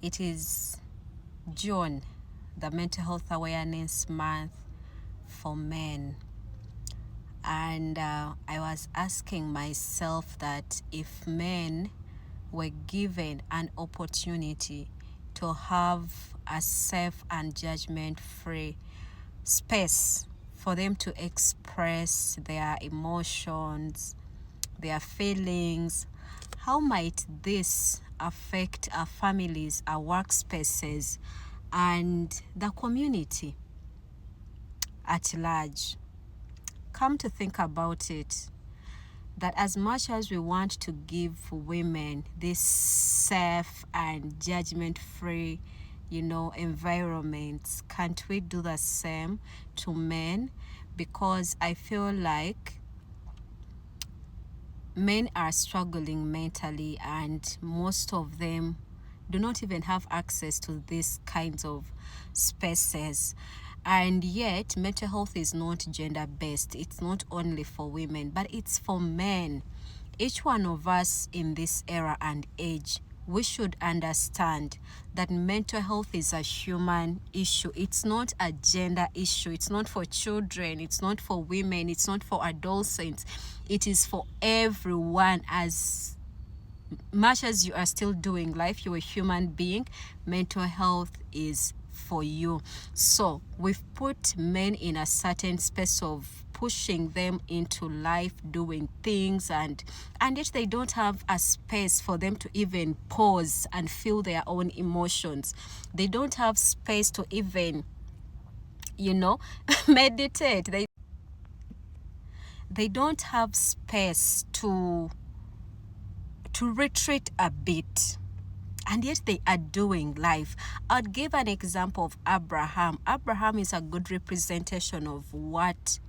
It is June, the Mental Health Awareness Month for men. And I was asking myself that if men were given an opportunity to have a safe and judgment-free space for them to express their emotions, their feelings, how might this affect our families, our workspaces, and the community at large? Come to think about it, that as much as we want to give women this safe and judgment-free, environments, can't we do the same to men? Because I feel like men are struggling mentally, and most of them do not even have access to these kinds of spaces. And yet, mental health is not gender-based. It's not only for women, but it's for men. Each one of us in this era and age, we should understand that mental health is a human issue. It's not a gender issue. It's not for children. It's not for women. It's not for adolescents. It is for everyone. As much as you are still doing life, you're a human being, mental health is for you. So we've put men in a certain space of pushing them into life, doing things, and yet they don't have a space for them to even pause and feel their own emotions. They don't have space to even meditate. They don't have space to retreat a bit, and yet they are doing life. I'd give an example of Abraham. Abraham is a good representation of what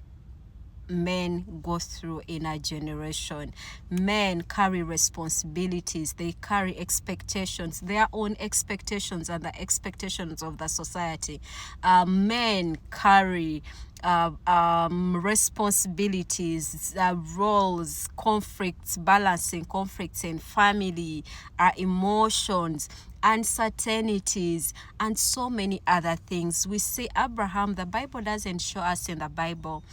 men go through in a generation. Men carry responsibilities, they carry expectations, their own expectations and the expectations of the society. Men carry responsibilities, roles, conflicts, balancing conflicts in family, emotions, uncertainties, and so many other things. We see Abraham, the Bible doesn't show us in the Bible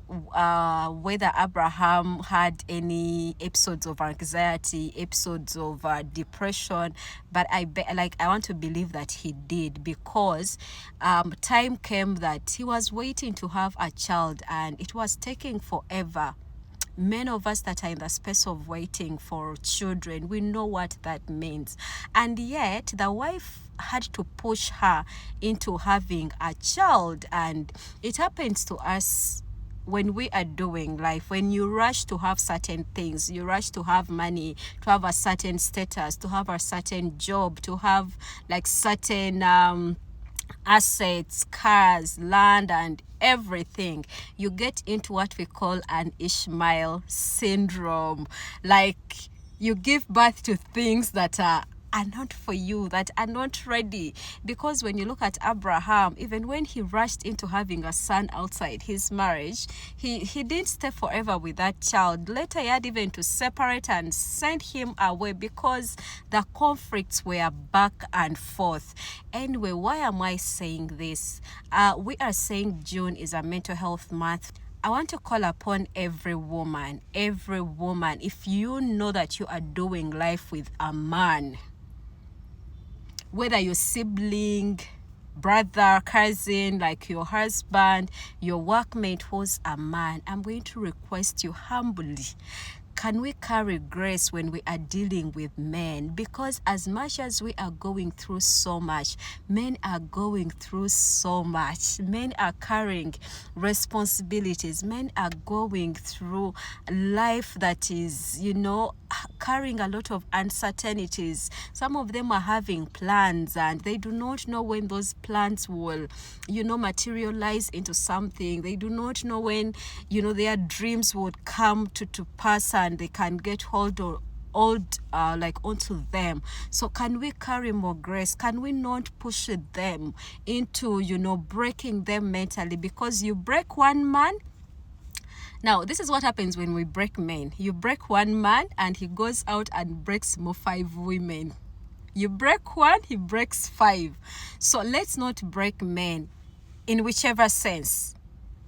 whether Abraham had any episodes of anxiety, episodes of depression, but I want to believe that he did, because time came that he was waiting to have a child and it was taking forever. Many of us that are in the space of waiting for children, we know what that means. And yet the wife had to push her into having a child. And it happens to us when we are doing life. When you rush to have certain things, you rush to have money, to have a certain status, to have a certain job, to have like certain assets, cars, land, and everything, you get into what we call an Ishmael syndrome. Like, you give birth to things that are not for you, that are not ready. Because when you look at Abraham, even when he rushed into having a son outside his marriage, he didn't stay forever with that child. Later he had even to separate and send him away because the conflicts were back and forth. Anyway, why am I saying this? We are saying June is a mental health month. I want to call upon every woman, if you know that you are doing life with a man, whether your sibling, brother, cousin, like your husband, your workmate who's a man, I'm going to request you humbly, can we carry grace when we are dealing with men? Because as much as we are going through so much, men are going through so much. Men are carrying responsibilities. Men are going through life that is, carrying a lot of uncertainties. Some of them are having plans and they do not know when those plans will, materialize into something. They do not know when, their dreams would come to pass and they can get hold onto them. So can we carry more grace? Can we not push them into, breaking them mentally? Because you break one man. Now, this is what happens when we break men. You break one man and he goes out and breaks more 5 women. You break one, he breaks five. So let's not break men in whichever sense.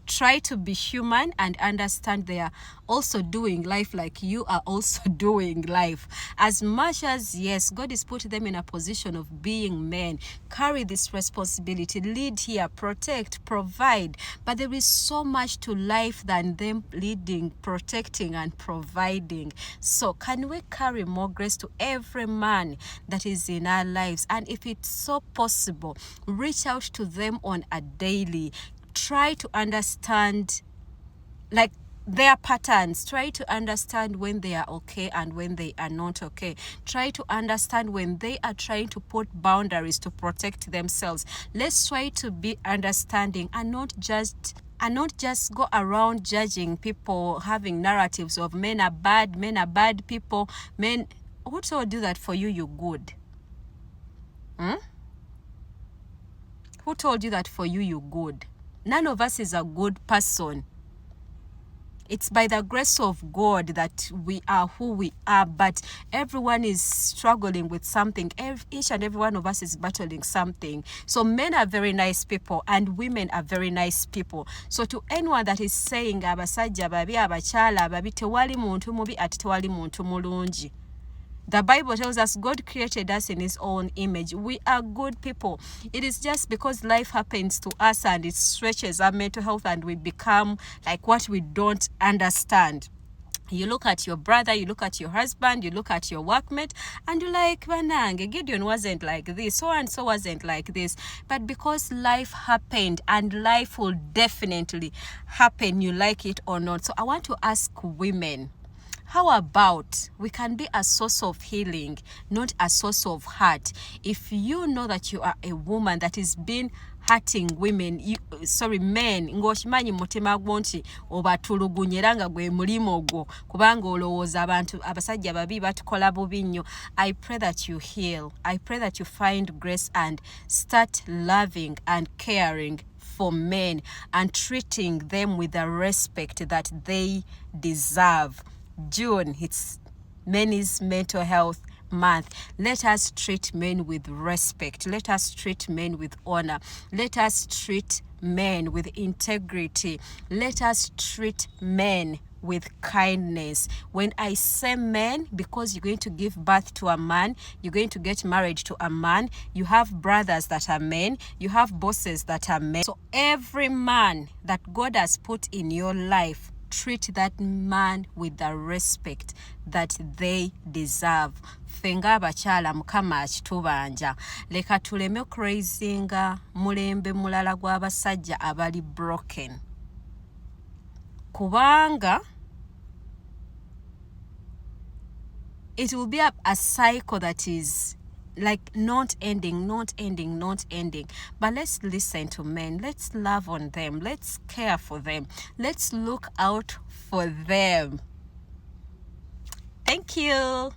Try to be human and understand they are also doing life like you are also doing life. As much as, yes, God has put them in a position of being men, carry this responsibility, lead here, protect, provide. But there is so much to life than them leading, protecting, and providing. So can we carry more grace to every man that is in our lives? And if it's so possible, reach out to them on a daily. Try to understand like their patterns. Try to understand when they are okay and when they are not okay. Try to understand when they are trying to put boundaries to protect themselves. Let's try to be understanding and not just go around judging people, having narratives of men are bad people, men. Who told you that for you you're good? Who told you that for you you're good? None of us is a good person. It's by the grace of God that we are who we are, but everyone is struggling with something. Each and every one of us is battling something. So men are very nice people and women are very nice people. So to anyone that is saying abasajja babi, abachala babi, tewali muntu mubi ati tewali muntu mulungi. The Bible tells us God created us in his own image. We are good people. It is just because life happens to us and it stretches our mental health and we become like what we don't understand. You look at your brother, you look at your husband, you look at your workmate, and you're like, Banange, Gideon wasn't like this, so and so wasn't like this. But because life happened, and life will definitely happen, you like it or not. So I want to ask women, how about we can be a source of healing, not a source of hurt? If you know that you are a woman that is being hurting women, men, ng'okimanyi mutima gwo nti obatulugunyera nga gwe mulimo gwo kubanga olowooza abantu abasajja babi batukola bubi nnyo. I pray that you heal. I pray that you find grace and start loving and caring for men and treating them with the respect that they deserve. June, it's Men's Mental Health Month. Let us treat men with respect. Let us treat men with honor. Let us treat men with integrity. Let us treat men with kindness. When I say men, because you're going to give birth to a man, you're going to get married to a man, you have brothers that are men, you have bosses that are men. So every man that God has put in your life, treat that man with the respect that they deserve. Fenga abakyala Mukama akitubanja. Leka tuleme crazinga mulembe mulala gw'abasajja abali broken. Kubanga it will be a cycle that is like not ending. But let's listen to men. Let's love on them. Let's care for them. Let's look out for them. Thank you.